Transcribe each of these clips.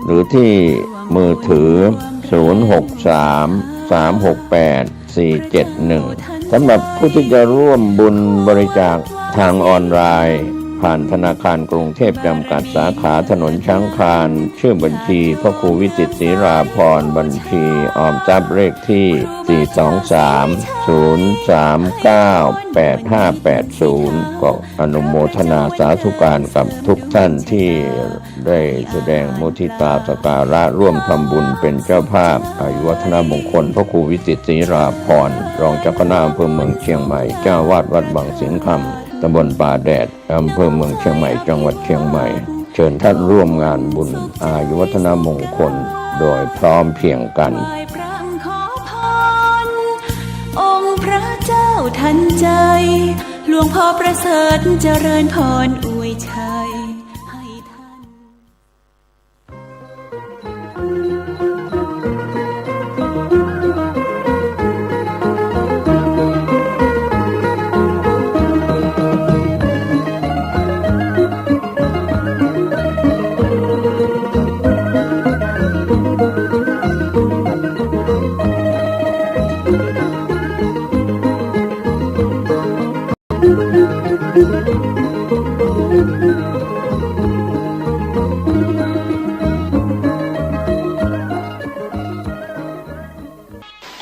หรือที่มือถือ0633684471สำหรับผู้ที่จะร่วมบุญบริจาคทางออนไลน์ผ่านธนาคารกรุงเทพจำกัดสาขาถนนช้างคลานชื่อบัญชีพระครูวิจิตรศรีราภรณ์บัญชีออมทรัพย์เลขที่423-039-8580ก็อนุโมทนาสาธุการกับทุกท่านที่ได้แสดงมุทิตาสักการะร่วมทำบุญเป็นเจ้าภาพอายุวัฒนมงคลพระครูวิจิตรศรีราภรณ์รองเจ้าคณะอำเภอเมืองเชียงใหม่เจ้าวาดวัดบางสิงห์คำตำบลป่าแดดอำเภอเมืองเชียงใหม่จังหวัดเชียงใหม่เชิญท่านร่วมงานบุญอายุวัฒนมงคลโดยพร้อมเพรียงกันองค์พระเจ้าทันใจหลวงพ่อประเสริฐเจริญพรอวยชัยให้ท่าน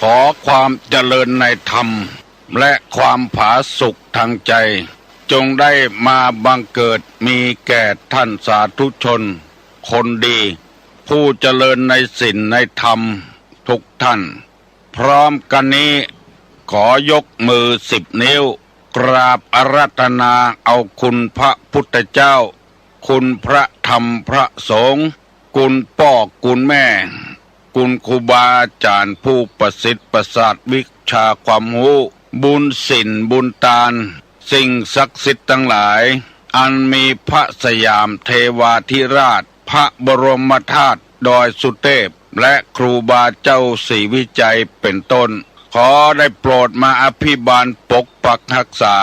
ขอความเจริญในธรรมและความผาสุกทางใจจงได้มาบังเกิดมีแก่ท่านสาธุชนคนดีผู้เจริญในศีลในธรรมทุกท่านพร้อมกันนี้ขอยกมือ10 นิ้วกราบอาราธนาเอาคุณพระพุทธเจ้าคุณพระธรรมพระสงฆ์คุณพ่อคุณแม่คุณครูบาอาจารย์ผู้ประสิทธิ์ประสาทวิชาความรู้บุญศีลบุญทานสิ่งศักดิ์สิทธิ์ทั้งหลายอันมีพระสยามเทวาธิราชพระบรมธาตุดอยสุเทพและครูบาเจ้าศรีวิจัยเป็นต้นขอได้โปรดมาอภิบาลปกปักรักษา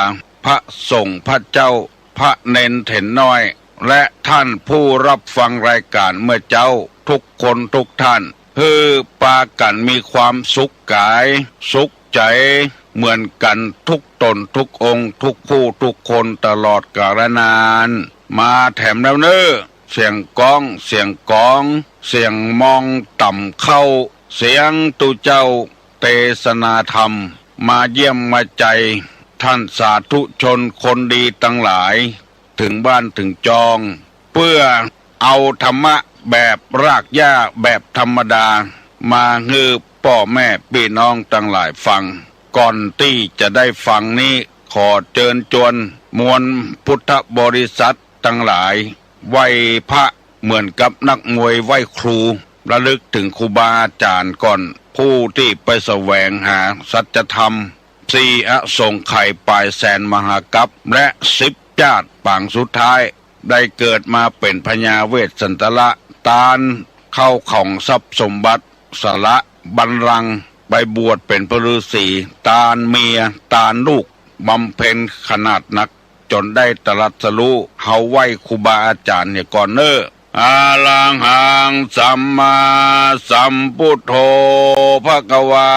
พระสงฆ์พระเจ้าพระเนนเถนน้อยและท่านผู้รับฟังรายการเมื่อเจ้าทุกคนทุกท่านคือปากันมีความสุขกายสุขใจเหมือนกันทุกตนทุกองค์ทุกผู้ทุกคนตลอดกาลนานมาแถมแล้วเน้อเสียงก้องเสียงกองเสียงมองต่ำเข้าเสียงตุเจ้าเทศนาธรรมมาเยี่ยมมาใจท่านสาธุชนคนดีทั้งหลายถึงบ้านถึงจองเพื่อเอาธรรมะแบบรากหญ้าแบบธรรมดามาฮือพ่อแม่พี่น้องทั้งหลายฟังก่อนที่จะได้ฟังนี้ขอเชิญชวนมวลพุทธบริษัททั้งหลายไหว้พระเหมือนกับนักมวยไหว้ครูระลึกถึงครูบาอาจารย์ก่อนผู้ที่ไปแสวงหาสัจธรรม4 อสงไขยปลายแสนมหากัปและ10 ชาติปางสุดท้ายได้เกิดมาเป็นพญาเวสสันตละตาลเข้าของทรัพย์สมบัติสละบัลลังก์ไปบวชเป็นพระฤาษีตาลเมียตาลลูกบำเพ็ญขนาดนักจนได้ตรัสรู้เฮาไหว้ครูบาอาจารย์เนี่ยก่อนเน้ออาลังหังสัมมาสัมพุทโธภควา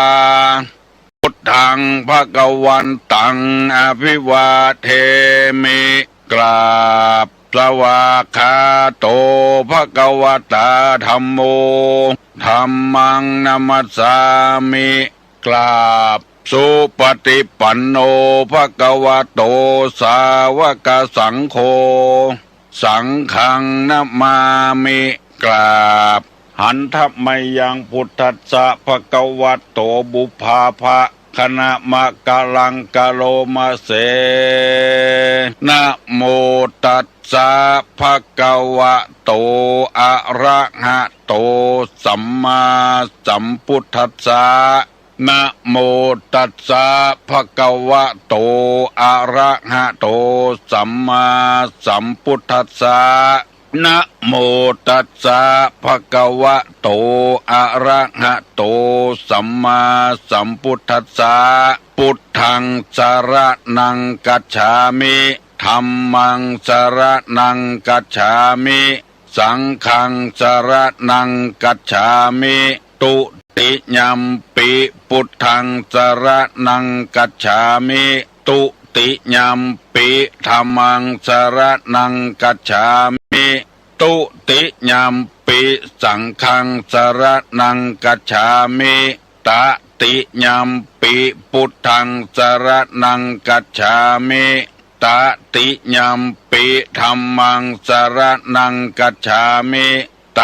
พุทธังภควันตังอภิวาเทมิกราบสวากขาโตภควตาธัมโมธัมมังนัมมัสสามิกราบสุปฏิปันโนภควโตสาวกสังโฆสังฆังนัมมามิกราบหันทัพไมยังพุทธัสสะภควโตบุพาภะคณะมะกะลังกะโลมาเสนะโมตัสสะภะคะวะโตอะระหะโตสัมมาสัมพุทธัสสะนะโมตัสสะภะคะวะโตอะระหะโตสัมมาสัมพุทธัสสะนะโมตัสสะภะคะวะโตอะระหะโตสัมมาสัมพุทธัสสะพุทธังสรณังคัจฉามิธัมมังสรณังคัจฉามิ สังฆังสรณังกัจฉามิตุติยัมปิพุทธังสรณังกัจฉามิตุติยัมปิธัมมังสรณังกัจฉามิตุติยัมปิสังฆังสรณังกัจฉามิตติยัมปิพุทธังสรณังกัจฉามิตติยัมปิธัมมังสรณังกัจฉามิต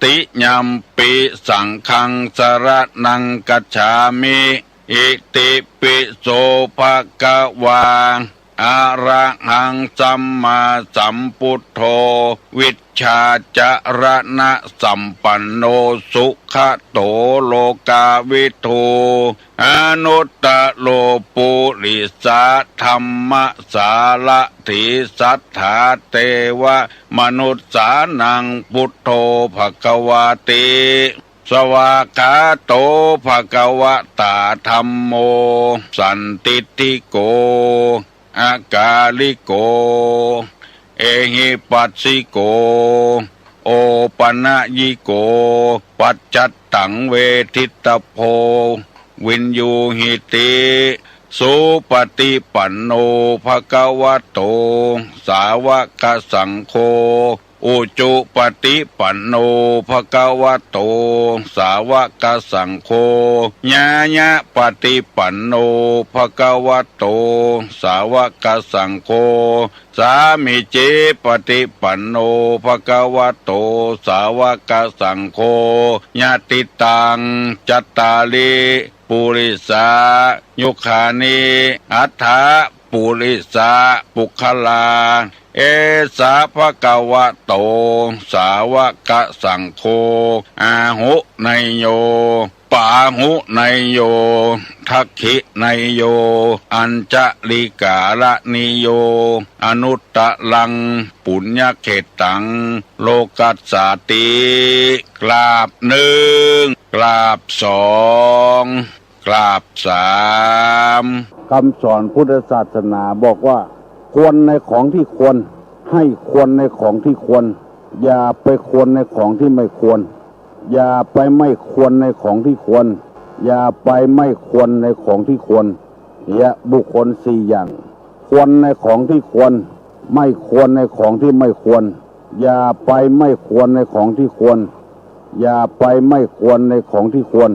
ติยัมปิสังฆังสรณังกัจฉามิอิติปิโสภะคะวาอะระหังสัมมาสัมพุทโธวิชชาจรณะสัมปันโนสุขโตโลกาวิทูอนุตตโลปุริสาธัมมสารถิสัทธาเทวมนุษสานังพุทโธภควาติสวากาโตภควตาธัมโมสันติติโกอากาลิโกเอหิปัสสิโกโอปนะยิโกปัจจัตตังเวทิตโพวินยูหิติสุปฏิปันโนภควโตสาวกสังโฆอุจุปฏิปันโนภควโตสาวกสังโฆญาญะปฏิปันโนภควโตสาวกสังโฆสามิเจปฏิปันโนภควโตสาวกสังโฆญาติตังจัตตาลิปุริสายุคานิอัฏฐปุริสาปุคลาเอสาภะคะวะโตสาวกสังโฆอาหุไนโยปาหุไนโยทักขิไนโยอัญจลิกาลนิโยอนุตตลังปุญญเขตังโลกัสสาติกราบหนึ่งกราบสองกราบสามคำสอนพุทธศาสนาบอกว่าควรในของที่ควรให้ควรในของที่ควรอย่าไปควรในของที่ไม่ควรอย่าไปไม่ควรในของที่ควรอย่าไปไม่ควรในของที่ควรเนี่ยบุคคลสี่อย่างควรในของที่ควรไม่ควรในของที่ไม่ควรอย่าไปไม่ควรในของที่ควรอย่าไปไม่ควรในของที่ควร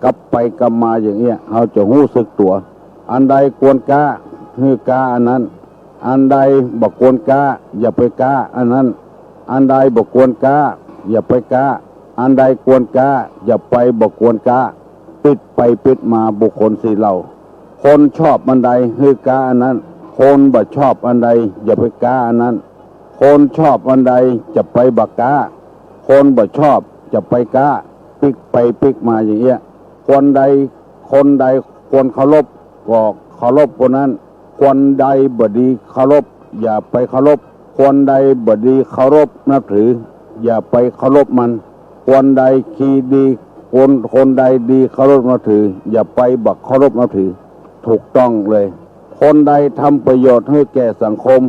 กลับไปกลับมาอย่างเงี้ยเราจะรู้สึกตัวอันใดควรกล้ากล้าอันนั้นอันใดบ่ควรกล้าอย่าไปกล้าอันนั้นอันใดบ่ควรกล้าอย่าไปกล้าอันใดควรกล้าอย่าไปบ่ควรกล้าปิดไปปิดมาบุคคลสี่เหล่าคนชอบอันใดกล้าอันนั้นคนบ่ชอบอันใดอย่าไปกล้าอันนั้นคนชอบอันใดจะไปบ่กล้าคนบ่ชอบจะไปกล้าปิกไปปิกมาอย่างเงี้ยคนใดควรเคารพก็เคารพคนนั้นคนใดบดีเคารพอย่าไปเคารพคนใดบดีเคารพนับถืออย่าไปเคารพมันคนใดคีดีคนใดดีเคารพนับถืออย่าไปบักเคารพนับถือถูกต้องเลยคนใดทำประโยชน์ให้แก่สังคม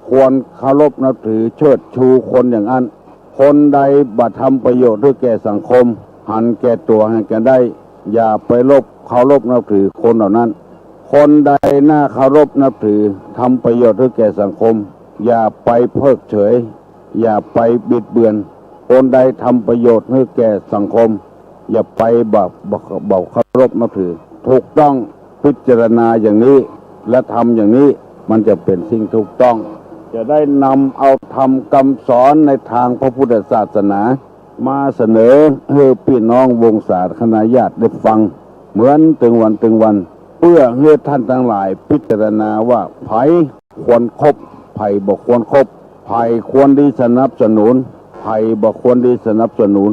ควรเคารพนับถือเชิดชูคนอย่างนั้นคนใดบัทำประโยชน์ให้แก่สังคมหันแก่ตัวให้แก่ได้อย่าไปเคารพนับถือคนเหล่านั้นคนใดน่าเคารพนับถือทำประโยชน์ให้แก่สังคมอย่าไปเพิกเฉยอย่าไปบิดเบือนคนใดทำประโยชน์ให้แก่สังคมอย่าไปบอกเคารพนับถือถูกต้องพิจารณาอย่างนี้และทำอย่างนี้มันจะเป็นสิ่งถูกต้องจะได้นำเอาธรรมคำสอนในทางพระพุทธศาสนามาเสนอให้พี่น้องวงศาคณะญาติได้ฟังเหมือนตึงวันเพื่อให้ท่านทั้งหลายพิจารณาว่าไผควรคบไผบ่ควรคบไผควรดีสนับสนุนไผบ่ควรดีสนับสนุน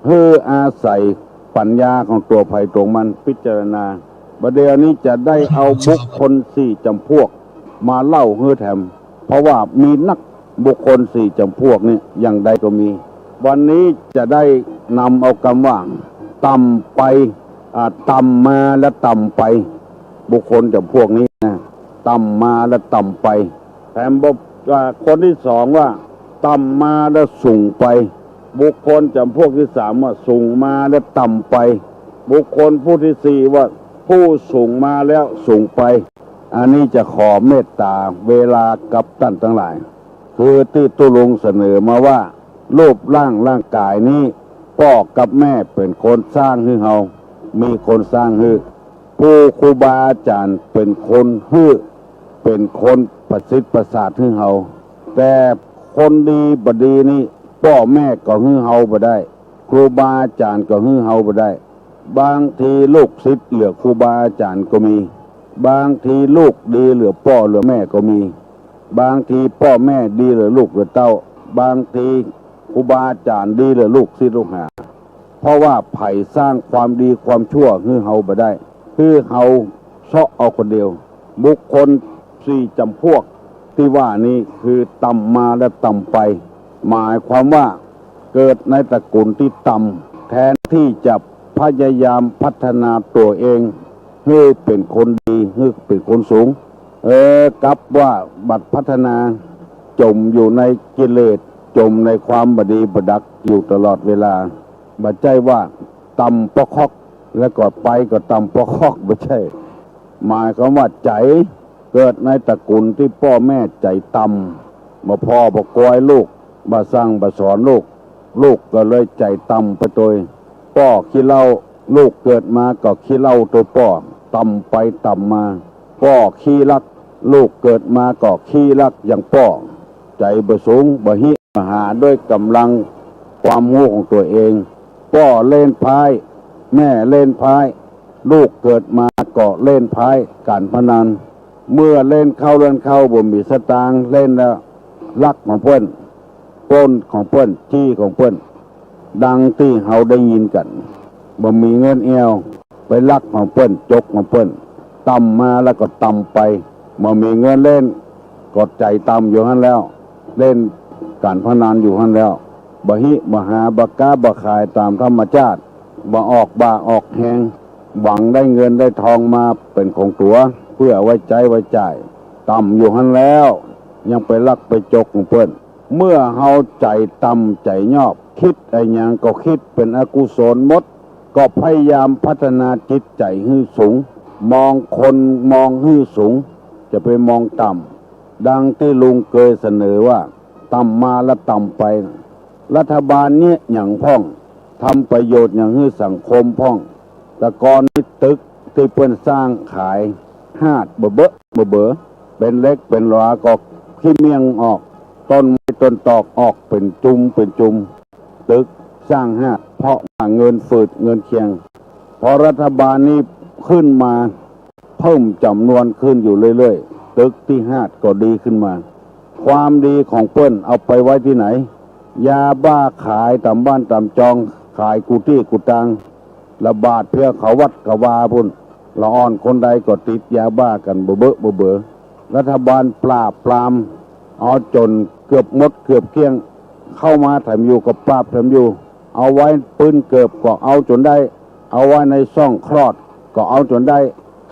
เพื่ออาศัยปัญญาของตัวไผตัวมันพิจารณาประเดี๋ยวนี้จะได้เอาบุคคลสี่จำพวกมาเล่าให้แถมเพราะว่ามีนักบุคคลสี่จำพวกนี้อย่างใดก็มีวันนี้จะได้นำเอาคำว่าต่ำไปต่ำมาและต่ำไปบุคคลจำพวกนี้นะต่ำมาและต่ำไปแถมบอกว่าคนที่สองว่า ต่ำมาแล้วสูงไปบุคคลจำพวกที่สามว่าสูงมาแล้วต่ำไปบุคคลผู้ที่สี่ว่าผู้สูงมาแล้วสูงไปอันนี้จะขอเมตตาเวลากับท่านทั้งหลายคือที่ตุลุงเสนอมาว่ารูปร่างกายนี้พ่อกับแม่เป็นคนสร้างให้เฮามีคนสร้างให้ผู้ครูบาอาจารย์เป็นคนให้เป็นคนประสิทธิ์ประสาทให้เฮาแต่คนดีบดีนี่พ่อแม่ก็ให้เฮาบ่ได้ครูบาอาจารย์ก็ให้เฮาบ่ได้บางทีลูกศิษย์เหลือครูบาอาจารย์ก็มีบางทีลูกดีเหลือพ่อเหลือแม่ก็มีบางทีพ่อแม่ดีเหลือลูกเหลือเต้าบางทีครูบาอาจารย์ดีเหลือลูกศิษย์ลูกหาเพราะว่าไผ่สร้างความดีความชั่วให้เฮาบ่ได้คือเฮาเชาะเอาคนเดียวบุคคลสี่จำพวกที่ว่านี้คือต่ำมาและต่ำไปหมายความว่าเกิดในตระกูลที่ต่ำแทนที่จะพยายามพัฒนาตัวเองให้เป็นคนดีให้เป็นคนสูงกับว่าบัดพัฒนาจมอยู่ในกิเลสจมในความบดีบดักอยู่ตลอดเวลาบัดใจว่าต่ำปะคอกแล้วก็ไปก็ต่ำปะคอกไม่ใช่หมายความว่าใจเกิดในตระกูลที่พ่อแม่ใจต่ำมาพ่อบอกกอยลูกมาสร้างมาสอนลูกก็เลยใจต่ำไปตัวพ่อขี้เหล้าลูกเกิดมาก็ขี้เหล้าตัวพ่อต่ำไปต่ำมาพ่อขี้รักลูกเกิดมาก็ขี้รักอย่างพ่อใจบ่สูงบ่หิมหาด้วยกำลังความโง่ของตัวเองพ่อเล่นพายแม่เล่นพายลูกเกิดมาก็เล่นพายการพนันเมื่อเล่นเข้าบ่มีสตางค์เล่นแล้วลักของเพิ่นปล้นของเพิ่นจี้ของเพิ่นดังที่เฮาได้ยินกันบ่มีเงินเอวไปลักของเพิ่นจกของเพิ่นต่ำมาแล้วก็ต่ำไปบ่มีเงินเล่นกดใจต่ำอยู่หั่นแล้วเล่นการพนันอยู่หั่นแล้วบ่หิบ่หาบ่กล้าบ่ขายตามธรรมชาติบ่ออกบ่าออกแหงหวังได้เงินได้ทองมาเป็นของตัวเพื่อไว้ใจไว้จ่ายต่ำอยู่หั่นแล้วยังไปลักไปจกของเพิ่นเมื่อเฮาใจต่ำใจยอบคิดไอ้หยังก็คิดเป็นอกุศลหมดก็พยายามพัฒนาจิตใจให้สูงมองคนมองให้สูงจะไปมองต่ำดังที่ลุงเคยเสนอว่าต่ำมาแล้วต่ำไปรัฐบาลเนี่ยอย่างพ่องทำประโยชน์อย่างให้สังคมพ่องแต่ก่อนนี้ตึกที่เพิ่นสร้างขายหาดเบอเป็นเล็กเป็นหลาก็ขี้เมียงออกต้นไม้ต้นตอกออกเป็นจุมตึกสร้างหาดเพราะว่าเงินฝืดเงินเคียงพอรัฐบาลนี้ขึ้นมาเพิ่มจำนวนขึ้นอยู่เรื่อยๆตึกที่หาดก็ดีขึ้นมาความดีของเปิ้นเอาไปไว้ที่ไหนยาบ้าขายตามบ้านตามจองขายกุฏิกุตังระบาดเพื่อเขาวัดกวาพุ่นละอ่อนคนใดก็ติดยาบ้ากันเบอรัฐบาลปราบปรามเอาจนเกือบหมดเกือบเกลี้ยงเข้ามาแถมอยู่กับปราบแถมอยู่เอาไว้ปืนเกือบก็เอาจนได้เอาไว้ในซ่องคลอดก็เอาจนได้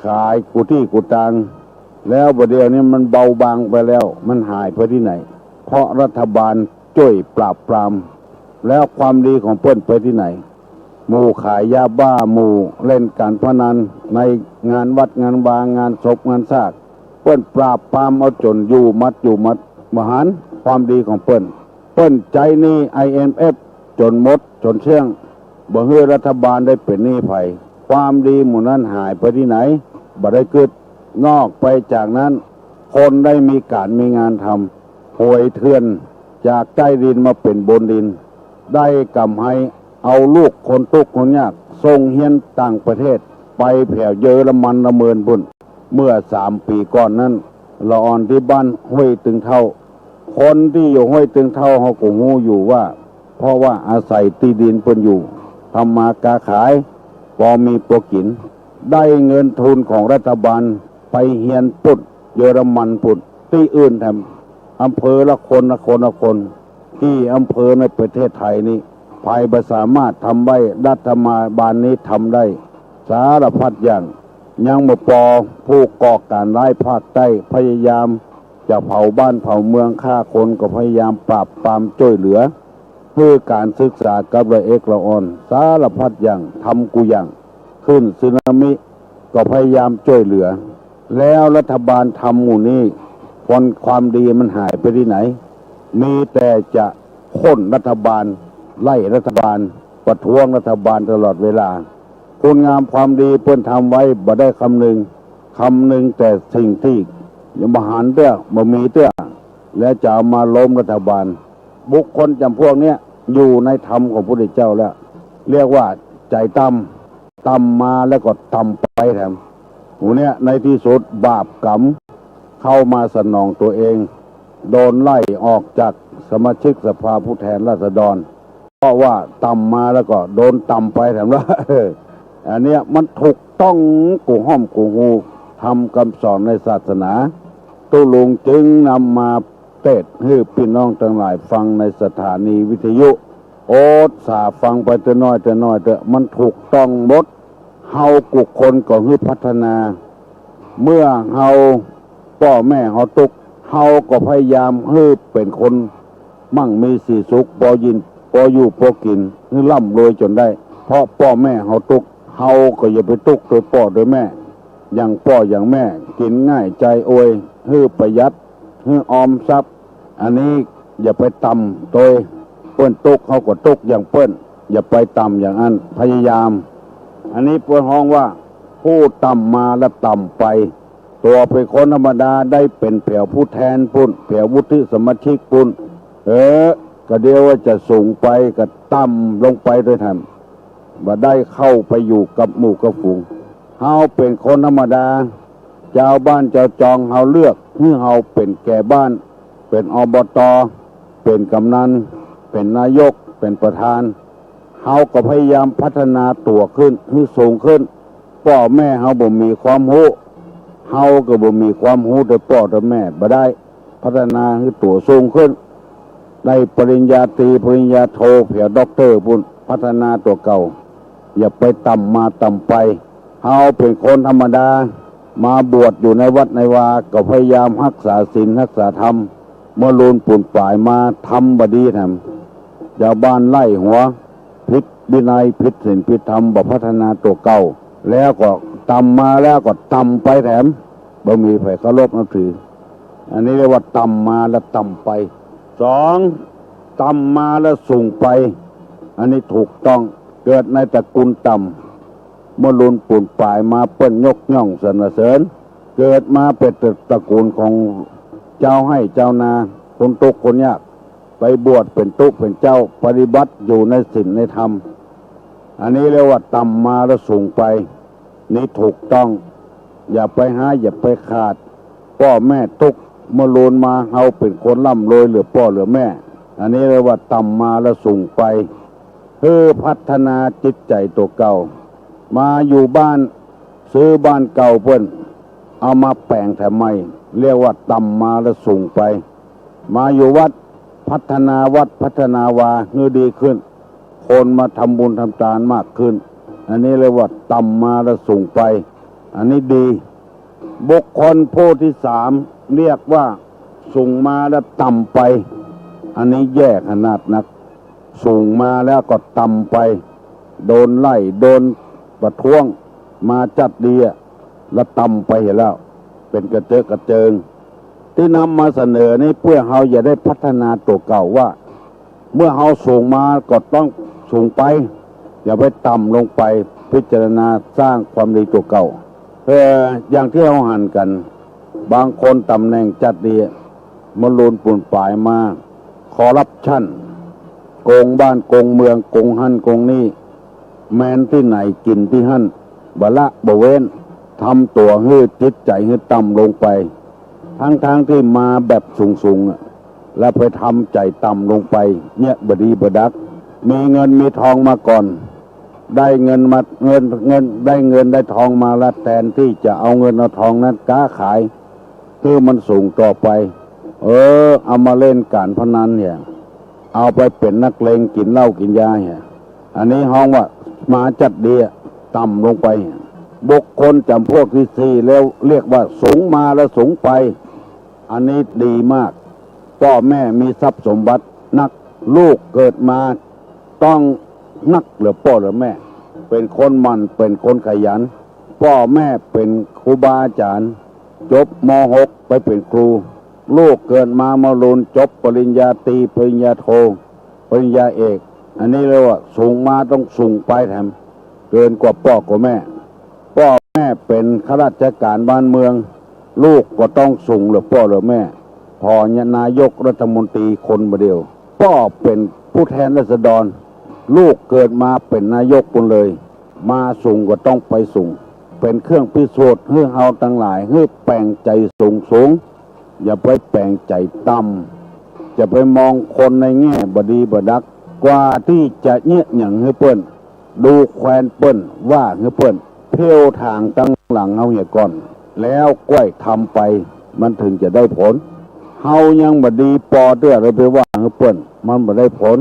ขายกุฏิกุตังแล้วประเดี๋ยวนี้มันเบาบางไปแล้วมันหายไปที่ไหนเพราะรัฐบาลช่วยปราบปรามแล้วความดีของเปิ้นไปที่ไหนหมู่ขายยาบ้าหมู่เล่นการพนันในงานวัดงานวางงานศพงานซากเปิ้นปราบปรามเอาจนอยู่มัดมหันความดีของเปิ้นใจหนี้ IMF จนหมดจนเชื่องบ่ให้รัฐบาลได้เป็นหนี้ไผความดีหมู่นั้นหายไปที่ไหนบ่ได้เกิดนอกไปจากนั้นคนได้มีการมีงานทำหวยเถื่อนจากใต้ดินมาเป็นบนดินได้กำให้เอาลูกคนทุกข์คนยากส่งเฮียนต่างประเทศไปแผ่วเยอรมันละเมินบุญเมื่อ3 ปีก่อนนั้นละอ่อนที่บ้านห้วยตึงเท่าคนที่อยู่ห้วยตึงเท่าเขาก็รู้อยู่ว่าเพราะว่าอาศัยที่ดินเพิ่นอยู่ทำมาค้าขายพอมีพอกินได้เงินทุนของรัฐบาลไปเฮียนปุดเยอรมันปุดที่อื่นแถมอำเภอละคนที่อำเภอในประเทศไทยนี้ภายบ่สามารถทำได้รัฐบาลนี้ทำได้สารพัดอย่างยังบ่พอผู้ก่อการร้ายภาคใต้พยายามจ จะเผาบ้านเผาเมืองฆ่าคนก็พยายามปราบปรามช่วยเหลือเพื่อการศึกษากับละเอกละออนสารพัดอย่างทำกูอย่างขึ้นสึนามิก็พยายามช่วยเหลือแล้วรัฐบาลทำหมู่นี้ผลความดีมันหายไปที่ไหนมีแต่จะโค่นรัฐบาลไล่รัฐบาลประท้วงรัฐบาลตลอดเวลาคุณงามความดีเพิ่นทำไว้บ่ได้คำหนึ่งแต่สิ่งที่ยังมหันเตื้อบ่มีเตื้อและจะเอามาล้มรัฐบาลบุคคลจำพวกเนี้ยอยู่ในธรรมของพระพุทธเจ้าแล้วเรียกว่าใจต่ำมาแล้วก็ต่ำไปแถมหูเนี้ยในที่สุดบาปกรรมเข้ามาสนองตัวเองโดนไล่ออกจากสมาชิกสภาผู้แทนราษฎรเพราะว่าต่ำมาแล้วก็โดนต่ำไปแถมว่าอันเนี้ยมันถูกต้องกูห้อมกูฮูทำคำสอนในศาสนาตุลุงจึงนำมาเทศให้พี่น้องทั้งหลายฟังในสถานีวิทยุโอดสาฟังไปแต่น้อยเถอะมันถูกต้องหมดเฮากุคนก็ให้พัฒนาเมื่อเฮาพ่อแม่เฮาตุกเฮาก็พยายามให้เป็นคนมั่งมีสีสุขพอยินพออยู่พอกินให้ร่ำรวยจนได้เพราะพ่อแม่เฮาตุกเฮาก็อย่าไปตุกโดยพ่อโดยแม่อย่างพ่ออย่างแม่กินง่ายใจอวยให้ประหยัดให้ออมทรัพย์อันนี้อย่าไปต่ำโดยเปิ้นตุกเขาก็ตุกอย่างเปิ้นอย่าไปต่ำอย่างนั้นพยายามอันนี้เปิ้นฮ้องว่าผู้ต่ำมาและต่ำไปตัวเป็นคนธรรมดาได้เป็นแผ่วผู้แทนปุ่นแผ่ววุฒิสมาชิกปุ่นก็เดียวว่าจะสูงไปก็ต่ำลงไปด้วยท่านบ่ได้เข้าไปอยู่กับหมู่กับฝูงเฮาเป็นคนธรรมดาเจ้าบ้านเจ้าจองเฮาเลือกให้เฮาเป็นแก่บ้านเป็นอบต.เป็นกำนันเป็นนายกเป็นประธานเฮาก็พยายามพัฒนาตัวขึ้นให้สูงขึ้นพ่อแม่เฮาบ่มีความรู้เฮาก็บ่มีความรู้โดยพ่อโดยแม่บ่ได้พัฒนาให้ตัวสูงขึ้นได้ปริญญาตรีปริญญาโทเพียด็อกเตอร์พุ่นพัฒนาตัวเก่าอย่าไปต่ำมาต่ำไปเฮาเป็นคนธรรมดามาบวชอยู่ในวัดในวาก็พยายามรักษาศีลรักษาธรรมเมื่อลูนปุ่นป่ายมาทำบดีทำอย่าบ้านไล่หัวผิดวินัยผิดศีลผิดธรรมบ่พัฒนาตัวเก่าแล้วก็ต่ำมาแล้วก็ต่ำไปแถมบ่มีไผเคารพนับถืออันนี้เรียกว่าต่ำมาแล้วต่ำไปสองต่ำมาแล้วสูงไปอันนี้ถูกต้องเกิดในตระกูลต่ำเมื่อลุนปุ่นป่ายมาเปิ้นยกย่องสรรเสริญเกิดมาเป็นตระกูลของเจ้าให้เจ้านาคนตุกคนยากไปบวชเป็นตุกเป็นเจ้าปฏิบัติอยู่ในศีลในธรรมอันนี้เรียกว่าต่ำมาแล้วสูงไปนี่ถูกต้องอย่าไปหาอย่าไปขาดพ่อแม่ตุกเมื่อลุนมาเฮาเป็นคนร่ำรวยเหลือพ่อเหลือแม่อันนี้เรียกว่าต่ำมาแล้วสูงไปเพื่อพัฒนาจิตใจตัวเก่ามาอยู่บ้านซื้อบ้านเก่าเพิ่นเอามาแปลงแถมใหม่เรียกว่าต่ำมาแล้วสูงไปมาอยู่วัดพัฒนาวัดพัฒนาวาเงื่อดีขึ้นคนมาทำบุญทำทานมากขึ้นอันนี้เรียกว่าต่ำมาแล้วสูงไปอันนี้ดีบุคคลผู้ที่สามเรียกว่าสูงมาแล้วต่ำไปอันนี้แย่ขนาดนักสูงมาแล้วก็ต่ำไปโดนไล่โดนประท้วงมาจัดดีแล้วต่ำไปแล้วเป็นกระเจิงที่นำมาเสนอนี้เพื่อเฮาอย่าได้พัฒนาตัวเก่าว่าเมื่อเฮาสูงมาก็ต้องสูงไปอย่าไปต่ำลงไปพิจารณาสร้างความดีตัวเก่าอย่างที่เราหันกันบางคนตำแหน่งจัดดีมลูนปุ่นป่ายมาคอร์รัปชันโกงบ้านโกงเมืองโกงหั่นโกงนี่แมนที่ไหนกินที่หั่นบละบเว้นทำตัวให้จิตใจให้ต่ำลงไปทั้งที่มาแบบสูงแล้วไปทำใจต่ำลงไปเนี่ยบดีบดักมีเงินมีทองมาก่อนได้เงินมาได้เงินได้ทองมาแล้วแทนที่จะเอาเงินเอาทองนั้นค้าขายคือมันสูงต่อไปเอามาเล่นการพนันเนี่ยเอาไปเป็นนักเลงกินเหล้ากินยาเนี่ยอันนี้ห้องว่ามาจัดดีต่ำลงไปบุคคลจำพวกที่สี่แล้วเรียกว่าสูงมาแล้วสูงไป อันนี้ดีมากพ่อแม่มีทรัพย์สมบัตินักลูกเกิดมาต้องนักหรือพ่อหรือแม่เป็นคนมันเป็นคนขยันพ่อแม่เป็นครูบาอาจารย์จบม .6 ไปเป็นครูลูกเกิดมารุนจบปริญญาตรีปริญญาโทปริญญาเอกอันนี้เรียกว่าสูงมาต้องสูงไปแถมเกินกว่าพ่อกว่าแม่พ่อแม่เป็นข้าราชการบ้านเมืองลูกก็ต้องสูงหรือพ่อหรือแม่พอเนี่ยนายกรัฐมนตรีคนเดียวพ่อเป็นผู้แทนราษฎรลูกเกิดมาเป็นนายกคนเลยมาสูงก็ต้องไปสูงเป็นเครื่องพิสูจน์ให้เฮาทั้งหลายให้แปลงใจสูงอย่าไปแปลงใจต่ำจะไปมองคนในแง่บดีบดักกว่าที่จะเงี้ยอย่างให้เปิ้นดูแควนเปิ้นว่าให้เปิ้นเที่ยวทางตั้งหลังเฮาเหี่ยก่อนแล้วก้อยทำไปมันถึงจะได้ผลเฮายังบดีปอเตื้อเลยไปว่าให้เปิ้นมันบ่ได้ผล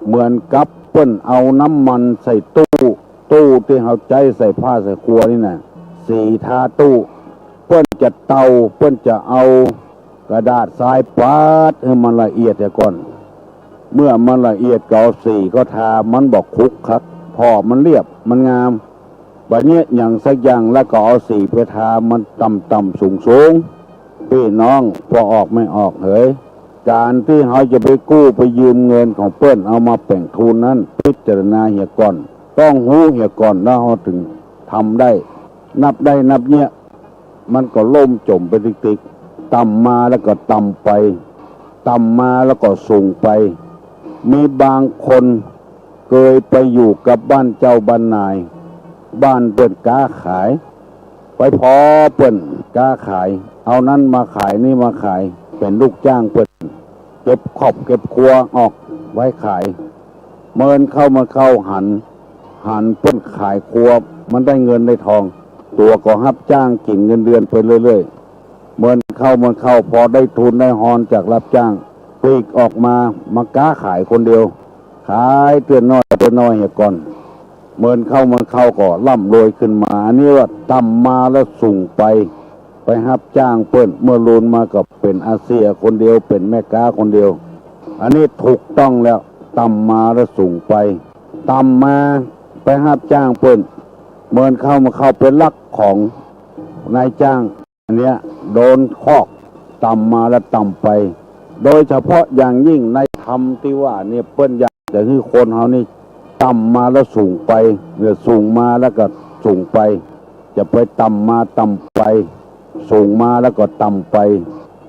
เหมือนกับเปิ้นเอาน้ำมันใส่ตู้ที่เฮาใจใส่ผ้าใส่ครัวนี่น่ะสีทาตู้เปิ้นจะเตาเปิ้นจะเอากระดาษทรายปาดให้มันละเอียดเสียก่อนเมื่อมันละเอียดก็เอาสีก็ทามันบอกคุกคักพอมันเรียบมันงามบัดนี้อย่างสักอย่างแล้วก็เอาสีไปทามันต่ำสูงพี่น้องพอออกไม่ออกเฮ้ยการที่เขาจะไปกู้ไปยืมเงินของเปิ้นเอามาแป่งทุนนั้นพิจารณาเหี่ยก่อนต้องหูเหี่ยก่อนแล้วเขาถึงทำได้นับเนี้ยมันก็ล่มจมไปติ๊กต่ำมาแล้วก็ต่ำไปต่ำมาแล้วก็สูงไปมีบางคนเคยไปอยู่กับบ้านเจ้าบ้านนายบ้านเปิ้นค้าขายไปพอเปิ้นค้าขายเอานั้นมาขายนี่มาขายเป็นลูกจ้างเปิ้นเก็บขอบเก็บครัวออกไว้ขายเมินเข้ามาเข้าหันเปิ้นขายครัวมันได้เงินได้ทองตัวก็รับจ้างกินเงินเดือนไปเรื่อยๆเมินเข้าพอได้ทุนได้ฮอนจากรับจ้างปีกออกมาค้าขายคนเดียวขายเตือนน้อยเหี่ยก่อนเมินเข้าก็ร่ำรวยขึ้นมาอันนี้ว่าต่ำมาแล้วสูงไปรับจ้างเปิ้นเมื่อรุนมากับเป็นอาเซียคนเดียวเป็นแม่ค้าคนเดียวอันนี้ถูกต้องแล้วต่ำมาแล้วสูงไปต่ำมารับจ้างเปิ้นเมินเข้าเป็นลักของนายจ้างอันเนี้ยโดนคอกต่ำมาแล้วต่ำไปโดยเฉพาะอย่างยิ่งในธรรมที่ว่าเนี่ยเปิ้นอยากจะให้คนเฮานี่ต่ำมาแล้วสูงไปเนี่ยสูงมาแล้วก็สูงไปจะไปต่ำมาต่ำไปสูงมาแล้วก็ต่ำไป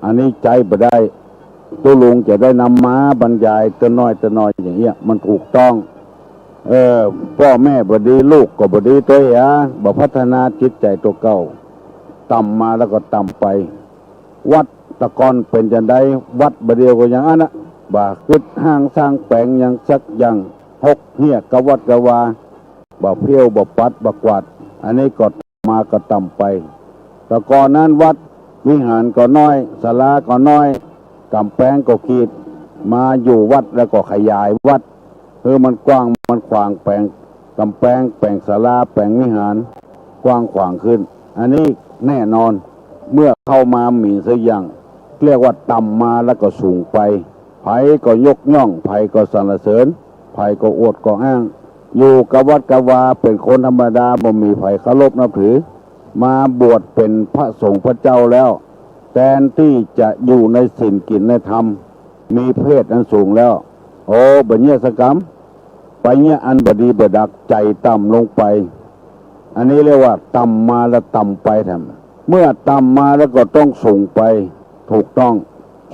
อันนี้ใจบ่ได้ตัวลุงจะได้นำมาบรรยายตัวน้อยอย่างเงี้ยมันถูกต้องพ่อแม่บ่ดีลูกก็บ่ดีตัวบ่พัฒนาจิตใจตัวเก่าต่ำมาแล้วก็ต่ำไปวัดตะกอนเป็นจังไดวัดบ่เดียวก็อย่างนั้นนะบ่คึดห้างสร้างแปลงอย่างสักอย่างหกเหี้ยกะวัดกะวาบ่เพี้ยวบ่ปัดบ่กวาดอันนี้ก็มาก็ต่ำไปแต่ก่อนนั้นวัดวิหารก็น้อยศาลาก็น้อยกำแพงก็ขีดมาอยู่วัดแล้วก็ขยายวัดมันกว้างมันขวางแปลงกำแพงแปลงศาลาแปลงวิหารกว้างขวางขึ้นอันนี้แน่นอนเมื่อเข้ามาหมิ่นสักอย่างเรียกว่าต่ำมาแล้วก็สูงไปไผก็ยกย่องไผก็สรรเสริญไผก็อวดก็อ้างอยู่กับวัดกวาเป็นคนธรรมดาบ่มีไผเคารพนับถือมาบวชเป็นพระสงฆ์พระเจ้าแล้วแทนที่จะอยู่ในศีลกินในธรรมมีเพศอันสูงแล้วโอ้บัญญัติสกรรมไปเนี่ยอันบดีบดักใจต่ำลงไปอันนี้เรียกว่าต่ำมาแล้วต่ำไปทำเมื่อต่ำมาแล้วก็ต้องสูงไปถูกต้อง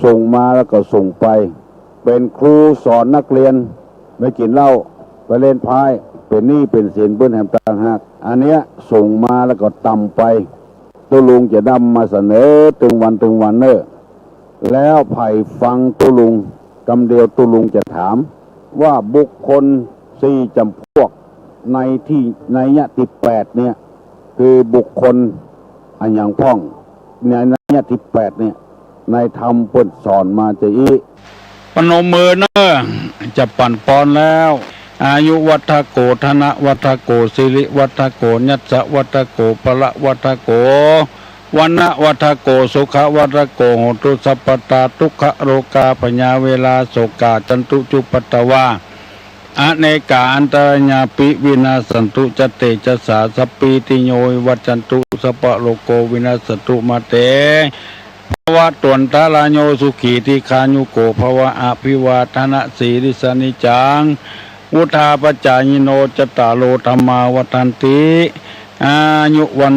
สูงมาแล้วก็สูงไปเป็นครูสอนนักเรียนไม่กินเหล้าไปเล่นพายเป็นหนี้เป็นสินเบื้องแหมต่างหากอันเนี้ยสูงมาแล้วก็ต่ำไปตัวลุงจะนำมาเสนอตึงวันเนอแล้วไผ่ฟังตัวลุงกำเดียวตัวลุงจะถามว่าบุคคล4จำพวกในยะที่8เนี่ยคือบุคคลอันอย่างพ่องในยะที่8เนี่ยในธรรมเปิ้นสอนมาจะปนมมือเนอจะปั่นปอนแล้วอายุวัฏโกธนะวัฏโกสิริวัฏโกญัสสะวัฏโกพละวัฏโก วันนะวัฏโกสุขวัฏโกโหตุสัพพตาทุกขโรกาปญาเวลาโสกาจันตุจุปัตตวาอเนกาอันตรญาปิวินาสันตุจเตจะสาสปปีติโยวัจจันตุสัพพโลโกวินาสตุมาเตภวะตวนทาลาโยสุขีติคายุโกภวะอภิวาทนะสีริสนิจังวุธาปจายโนจตตาโลธรรมาวัฏันติอายุวัน